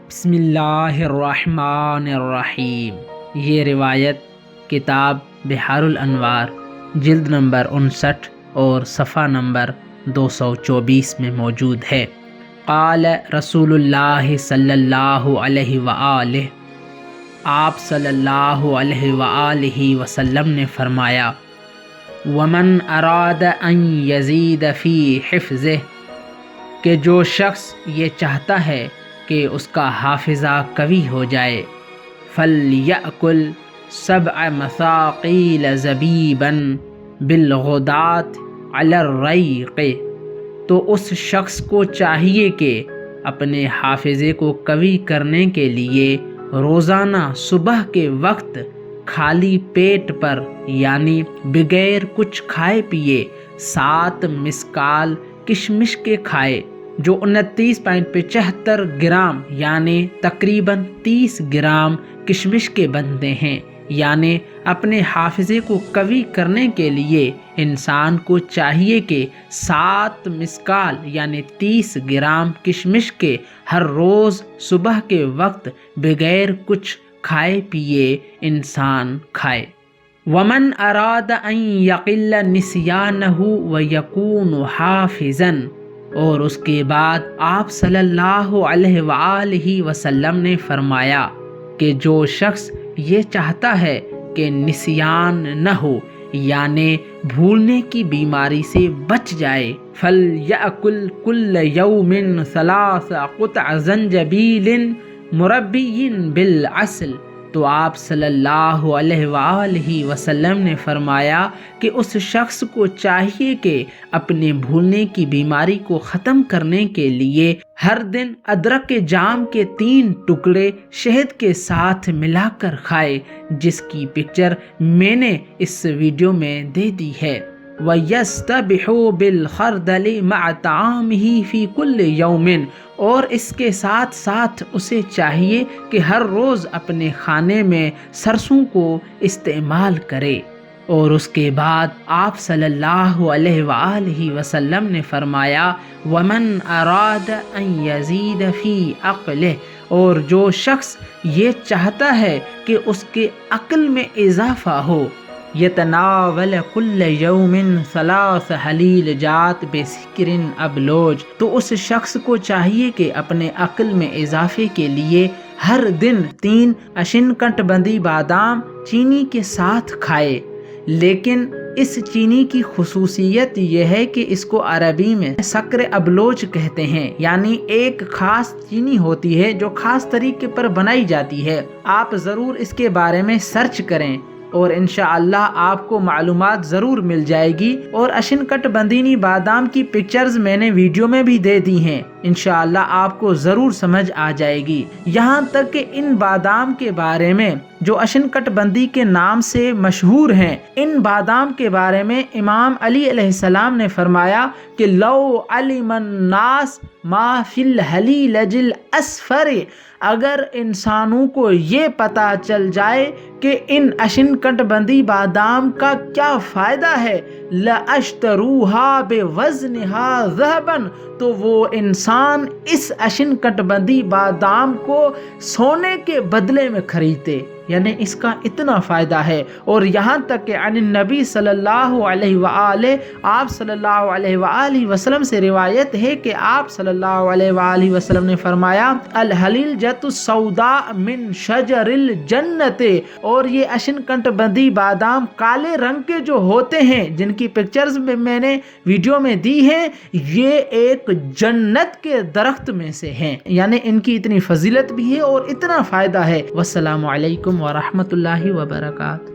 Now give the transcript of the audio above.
بسم اللہ الرحمن الرحیم۔ یہ روایت کتاب بحار الانوار جلد نمبر 59 اور صفحہ نمبر 224 میں موجود ہے۔ قال رسول اللہ صلی اللہ علیہ وآلہ، آپ صلی اللہ علیہ وآلہ وسلم نے فرمایا، ومن اراد ان یزید فی حفظہ، کہ جو شخص یہ چاہتا ہے کہ اس کا حافظہ قوی ہو جائے، فَلْيَأْكُلْ 7 مثاقیل زبیبا بالغداۃ علی الریق، تو اس شخص کو چاہیے کہ اپنے حافظے کو قوی کرنے کے لیے روزانہ صبح کے وقت خالی پیٹ پر یعنی بغیر کچھ کھائے پیے 7 مسکال کشمش کے کھائے، جو 29.75 گرام یعنی تقریباً 30 گرام کشمش کے بنتے ہیں۔ یعنی اپنے حافظے کو قوی کرنے کے لیے انسان کو چاہیے کہ 7 مسکال یعنی 30 گرام کشمش کے ہر روز صبح کے وقت بغیر کچھ کھائے پیے انسان کھائے۔ ومن اراد ان یقل نسیانہ ویکون حافظا، اور اس کے بعد آپ صلی اللہ علیہ وآلہ وسلم نے فرمایا کہ جو شخص یہ چاہتا ہے کہ نسیان نہ ہو یعنی بھولنے کی بیماری سے بچ جائے، فَلْيَأْكُلْ كُلَّ يَوْمٍ 3 قطع زنجبیل مربی بالعسل، تو آپ صلی اللہ علیہ وآلہ وسلم نے فرمایا کہ اس شخص کو چاہیے کہ اپنے بھولنے کی بیماری کو ختم کرنے کے لیے ہر دن ادرک کے جام کے 3 ٹکڑے شہد کے ساتھ ملا کر کھائے، جس کی پکچر میں نے اس ویڈیو میں دے دی ہے۔ وَيَسْتَبِحُ بِالْخَرْدَلِ مَعَ طَعَامِهِ فِي كُلِّ يَوْمٍ، اور اس کے ساتھ ساتھ اسے چاہیے کہ ہر روز اپنے کھانے میں سرسوں کو استعمال کرے۔ اور اس کے بعد آپ صلی اللہ علیہ وآلہ وسلم نے فرمایا، وَمَنْ أَرَادَ أَنْ يَزِيدَ فِي عَقْلِهِ، اور جو شخص یہ چاہتا ہے کہ اس کے عقل میں اضافہ ہو، یتناول کل یوم 3 حلیلجات بسکر ابلوج، تو اس شخص کو چاہیے کہ اپنے عقل میں اضافے کے لیے ہر دن 3 اشنکٹ بندی بادام چینی کے ساتھ کھائے۔ لیکن اس چینی کی خصوصیت یہ ہے کہ اس کو عربی میں سکر ابلوج کہتے ہیں، یعنی ایک خاص چینی ہوتی ہے جو خاص طریقے پر بنائی جاتی ہے۔ آپ ضرور اس کے بارے میں سرچ کریں اور انشاءاللہ آپ کو معلومات ضرور مل جائے گی، اور اشنکٹ بندینی بادام کی پکچرز میں نے ویڈیو میں بھی دے دی ہیں، انشاءاللہ آپ کو ضرور سمجھ آ جائے گی۔ یہاں تک کہ ان بادام کے بارے میں جو اشنکٹ بندی کے نام سے مشہور ہیں، ان بادام کے بارے میں امام علی علیہ السلام نے فرمایا کہ لو علم الناس ما فی الحلیلج الاسفر، اگر انسانوں کو یہ پتہ چل جائے کہ ان اشنکٹ بندی بادام کا کیا فائدہ ہے، لَأَشْتَرُوهَا بِوَزْنِهَا ذَهَبًا، تو وہ انسان اس اشنکٹ بندی بادام کو سونے کے بدلے میں خریدتے، یعنی اس کا اتنا فائدہ ہے۔ اور یہاں تک کہ عن النبی صلی اللہ علیہ وآلہ، آپ صلی اللہ علیہ وآلہ وسلم سے روایت ہے کہ آپ صلی اللہ علیہ وآلہ وسلم نے فرمایا، الحلیلجۃ السوداء من شجر الجنت، اور یہ اشنکٹ بندی بادام کالے رنگ کے جو ہوتے ہیں، جن کی پکچرز میں نے ویڈیو میں دی ہیں، یہ ایک جنت کے درخت میں سے ہیں، یعنی ان کی اتنی فضیلت بھی ہے اور اتنا فائدہ ہے۔ والسلام علیکم ورحمۃ اللہ وبرکاتہ۔